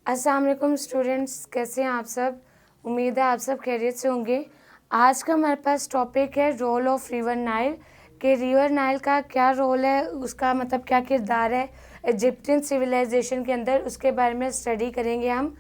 अस्सलाम वालेकुम स्टूडेंट्स, कैसे हैं आप सब। उम्मीद है आप सब खैरियत से होंगे। आज का हमारे पास टॉपिक है रोल ऑफ रिवर नाइल, कि रिवर नाइल का क्या रोल है, उसका मतलब क्या किरदार है इजिप्टियन सिविलाइजेशन के अंदर, उसके बारे में स्टडी करेंगे हम।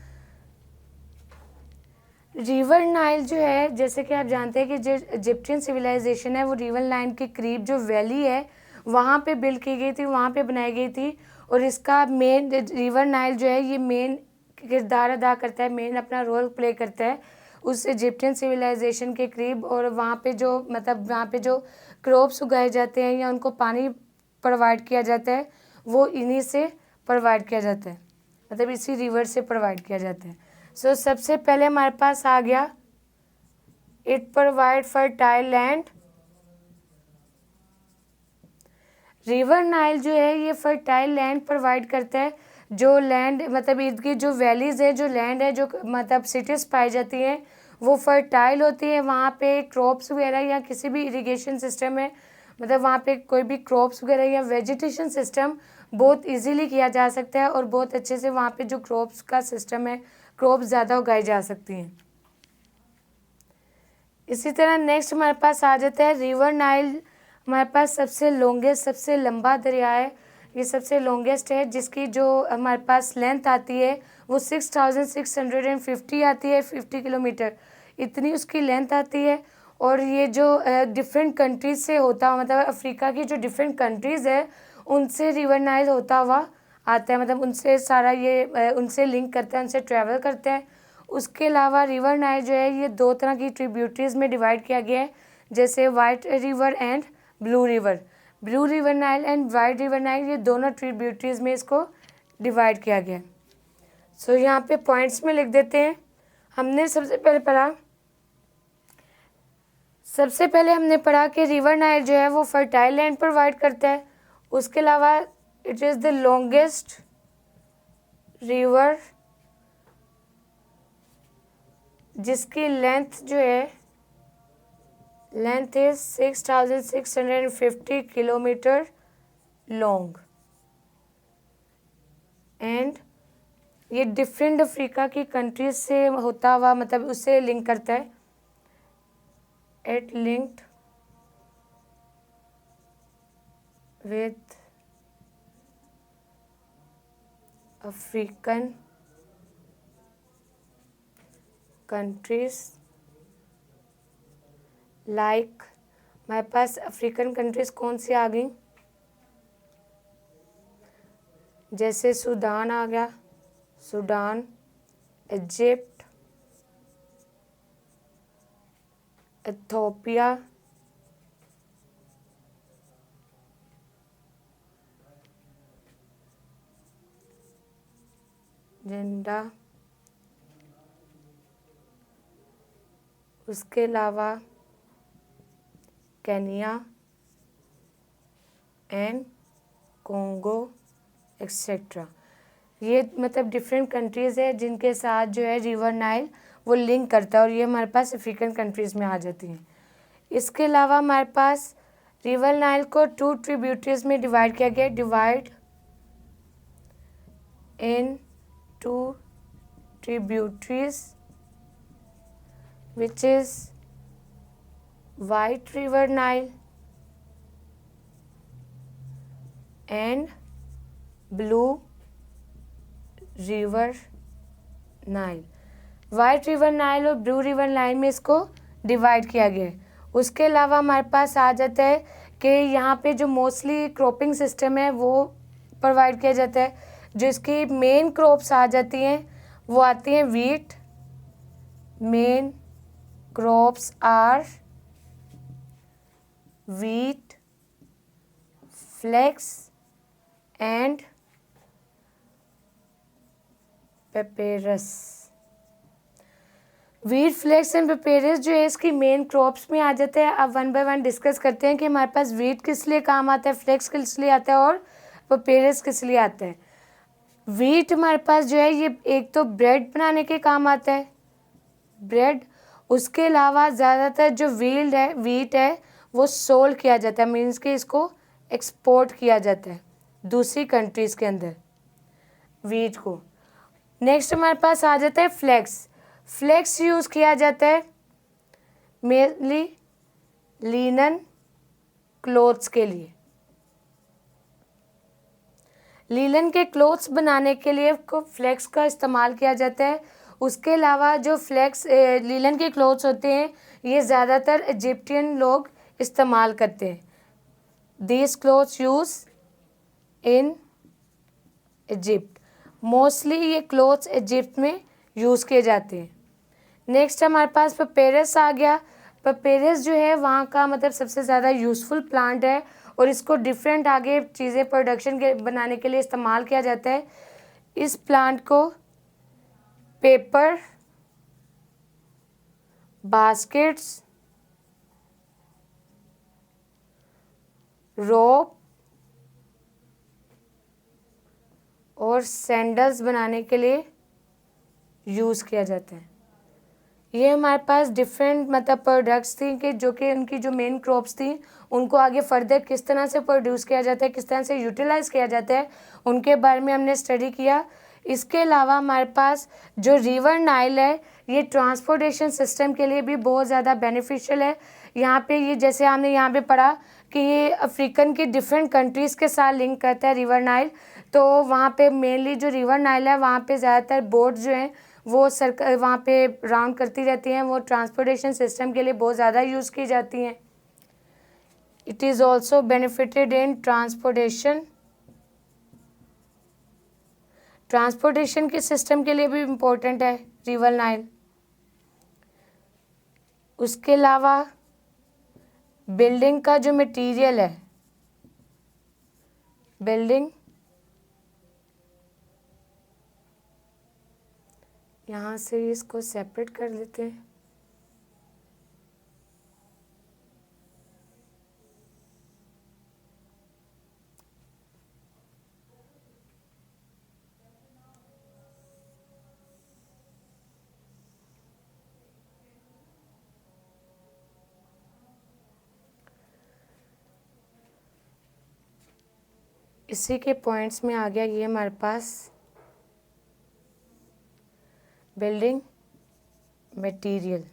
रिवर नाइल जो है, जैसे कि आप जानते हैं कि जो इजिप्टियन सिविलाइजेशन है वो रिवर नाइल के करीब जो वैली है वहाँ पे बिल्ड की गई थी, वहाँ पे बनाई गई थी। और इसका मेन रिवर नाइल जो है ये मेन किरदार अदा करता है, मेन अपना रोल प्ले करता है उस इजिप्टियन सिविलाइजेशन के करीब। और वहाँ पे जो मतलब वहाँ पे जो क्रॉप्स उगाए जाते हैं या उनको पानी प्रोवाइड किया जाता है वो इन्हीं से प्रोवाइड किया जाता है, मतलब इसी रिवर से प्रोवाइड किया जाता है। सो सबसे पहले हमारे पास आ गया it provide fertile land. River Nile जो है ये फर्टाइल लैंड प्रोवाइड करता है। जो लैंड मतलब इसकी जो वैलीज़ है, जो लैंड है, जो मतलब सिटीज़ पाई जाती हैं वो फर्टाइल होती है। वहाँ पे क्रॉप्स वगैरह या किसी भी इरिगेशन सिस्टम है, मतलब वहाँ पे कोई भी क्रॉप्स वगैरह या वेजिटेशन सिस्टम बहुत इजीली किया जा सकता है और बहुत अच्छे से वहाँ पे जो क्रॉप्स का सिस्टम है, क्रॉप्स ज़्यादा उगाई जा सकती हैं। इसी तरह नेक्स्ट हमारे पास आ जाता है रिवर नाइल। हमारे पास सबसे लॉन्गेस्ट, सबसे लंबा दरिया है, ये सबसे लॉन्गेस्ट है, जिसकी जो हमारे पास लेंथ आती है वो 6650 आती है, 50 किलोमीटर इतनी उसकी लेंथ आती है। और ये जो डिफरेंट कंट्रीज़ से होता हुआ, मतलब अफ्रीका की जो डिफरेंट कंट्रीज़ है उनसे रिवर नाइल होता हुआ आता है, मतलब उनसे सारा ये उनसे लिंक करता है, उनसे ट्रैवल करता है। उसके अलावा रिवर नाइल जो है ये दो तरह की ट्रिब्यूटरीज में डिवाइड किया गया है, जैसे white river and blue river. Blue river Nile and white river Nile ये दोनों ट्रिब्यूटरीज में इसको डिवाइड किया गया है। सो यहाँ पे पॉइंट्स में लिख देते हैं। हमने सबसे पहले हमने पढ़ा कि रिवर नाइल जो है वो फर्टाइल लैंड प्रोवाइड करता है। उसके अलावा it is the longest river, जिसकी लेंथ जो है length is 6650 kilometre long. And ये डिफरेंट अफ्रीका की कंट्रीज से होता हुआ, मतलब उससे लिंक करता है। It linked with African countries like, हमारे पास अफ्रीकन कंट्रीज कौन सी आ गई, जैसे सूडान आ गया, सूडान, इजिप्ट, इथियोपिया, जिंडा, उसके अलावा केनिया एंड कोंगो एक्सेट्रा। ये मतलब डिफरेंट कंट्रीज़ है जिनके साथ जो है रिवर नाइल वो लिंक करता है, और ये हमारे पास अफ्रीकन कंट्रीज़ में आ जाती हैं। इसके अलावा हमारे पास रिवर नाइल को 2 ट्रिब्यूटरीज में डिवाइड किया गया, divide in 2 tributaries which is White River Nile and Blue River Nile। White river Nile और ब्लू रिवर नाइल में इसको डिवाइड किया गया है। उसके अलावा हमारे पास आ जाता है कि यहाँ पे जो मोस्टली क्रॉपिंग सिस्टम है वो प्रोवाइड किया जाता है। जो इसकी मेन क्रॉप्स आ जाती हैं वो आती हैं wheat. Main crops are wheat, flax and papyrus। Wheat, flax and papyrus जो है इसकी मेन क्रॉप्स में आ जाते हैं। अब वन बाय वन डिस्कस करते हैं कि हमारे पास वीट किस लिए काम आता है, फ्लेक्स किस लिए आता है और पेपेरस किस लिए आता है। वीट हमारे पास जो है ये एक तो ब्रेड बनाने के काम आता है, ब्रेड। उसके अलावा ज़्यादातर जो वीट है वो सोल्ड किया जाता है, मीन्स कि इसको एक्सपोर्ट किया जाता है दूसरी कंट्रीज़ के अंदर वीट को। नेक्स्ट हमारे पास आ जाता है फ्लेक्स। फ्लेक्स यूज़ किया जाता है मेनली लिनन क्लोथ्स के लिए। लिनन के क्लोथ्स बनाने के लिए को फ्लेक्स का इस्तेमाल किया जाता है। उसके अलावा जो फ्लेक्स लिनन के क्लोथ्स होते हैं ये ज़्यादातर इजिप्टियन लोग इस्तेमाल करते हैं। These clothes use in Egypt, mostly ये क्लोथ्स इजिप्ट में यूज़ किए जाते हैं। नेक्स्ट हमारे पास पेपेरस आ गया। पेपेरस जो है वहाँ का मतलब सबसे ज़्यादा यूज़फुल प्लांट है और इसको डिफरेंट आगे चीज़ें प्रोडक्शन के बनाने के लिए इस्तेमाल किया जाता है। इस प्लांट को पेपर, बास्केट्स, रोप और सैंडल्स बनाने के लिए यूज़ किया जाता है। ये हमारे पास डिफरेंट मतलब प्रोडक्ट्स थी कि जो कि उनकी जो मेन क्रॉप्स थी उनको आगे फर्दर किस तरह से प्रोड्यूस किया जाता है, किस तरह से यूटिलाइज़ किया जाता है, उनके बारे में हमने स्टडी किया। इसके अलावा हमारे पास जो रिवर नाइल है ये ट्रांसपोर्टेशन सिस्टम के लिए भी बहुत ज़्यादा बेनिफिशियल है। यहाँ पे ये जैसे हमने यहाँ पे पढ़ा कि ये अफ्रीकन की डिफरेंट कंट्रीज़ के साथ लिंक करता है रिवर नाइल। तो वहाँ पे मेनली जो रिवर नाइल है वहाँ पे ज़्यादातर बोट जो हैं वो सरकार वहाँ पे राउंड करती रहती हैं, वो ट्रांसपोर्टेशन सिस्टम के लिए बहुत ज़्यादा यूज़ की जाती हैं। It is also benefited in transportation के सिस्टम के लिए भी इम्पोर्टेंट है रिवर नाइल। उसके अलावा बिल्डिंग का जो मटेरियल है, बिल्डिंग यहाँ से इसको सेपरेट कर लेते हैं। इसी के पॉइंट्स में आ गया ये हमारे पास बिल्डिंग मटेरियल।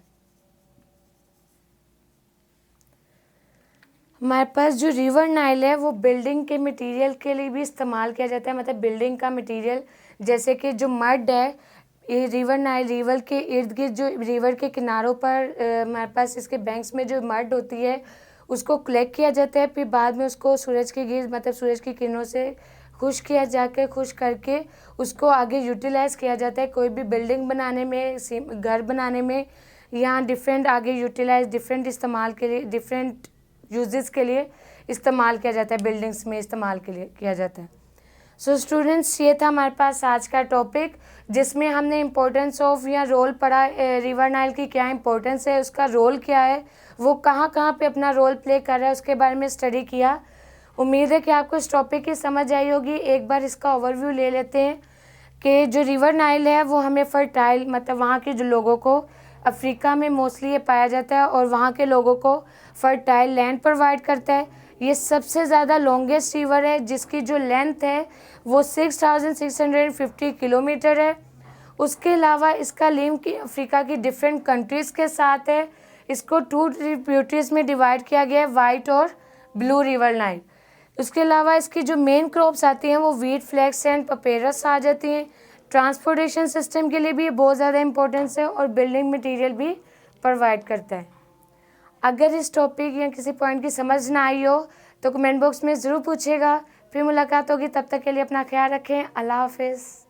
हमारे पास जो रिवर नाइल है वो बिल्डिंग के मटेरियल के लिए भी इस्तेमाल किया जाता है, मतलब बिल्डिंग का मटेरियल जैसे कि जो मड है ये रिवर नाइल रिवर के इर्द गिर्द जो रिवर के किनारों पर हमारे पास इसके बैंक्स में जो मड होती है उसको कलेक्ट किया जाता है, फिर बाद में उसको सूरज की मतलब सूरज की किरणों से खुश किया जाकर खुश करके उसको आगे यूटिलाइज़ किया जाता है कोई भी बिल्डिंग बनाने में, घर बनाने में, यहाँ डिफरेंट आगे यूटिलाइज डिफरेंट इस्तेमाल के लिए डिफरेंट यूजेस के लिए इस्तेमाल किया जाता है, बिल्डिंग्स में इस्तेमाल के लिए किया जाता है। सो स्टूडेंट्स ये था हमारे पास आज का टॉपिक जिसमें हमने इम्पोर्टेंस ऑफ या रोल पढ़ा रिवर नाइल की क्या इम्पोर्टेंस है, उसका रोल क्या है, वो कहाँ कहाँ पे अपना रोल प्ले कर रहा है, उसके बारे में स्टडी किया। उम्मीद है कि आपको इस टॉपिक की समझ आई होगी। एक बार इसका ओवरव्यू ले लेते हैं कि जो रिवर नाइल है वो हमें फर्टाइल मतलब वहाँ के जो लोगों को अफ्रीका में मोस्टली ये पाया जाता है और वहाँ के लोगों को फर्टाइल लैंड प्रोवाइड करता है। ये सबसे ज़्यादा लॉन्गेस्ट रिवर है जिसकी जो लेंथ है वो 6650 किलोमीटर है। उसके अलावा इसका लिंक अफ्रीका की डिफरेंट कंट्रीज़ के साथ है। इसको 2 ट्रिब्यूटरीज में डिवाइड किया गया है, वाइट और ब्लू रिवर नाइल। उसके अलावा इसकी जो मेन क्रॉप्स आती हैं वो वीट, फ्लैक्स एंड पेपेरस आ जाती हैं। ट्रांसपोर्टेशन सिस्टम के लिए भी बहुत ज़्यादा इंपॉर्टेंस है और बिल्डिंग मटेरियल भी प्रोवाइड करता है। अगर इस टॉपिक या किसी पॉइंट की समझ ना आई हो तो कमेंट बॉक्स में ज़रूर पूछेगा। फिर मुलाकात होगी, तब तक के लिए अपना ख्याल रखें। अल्लाह हाफिज़।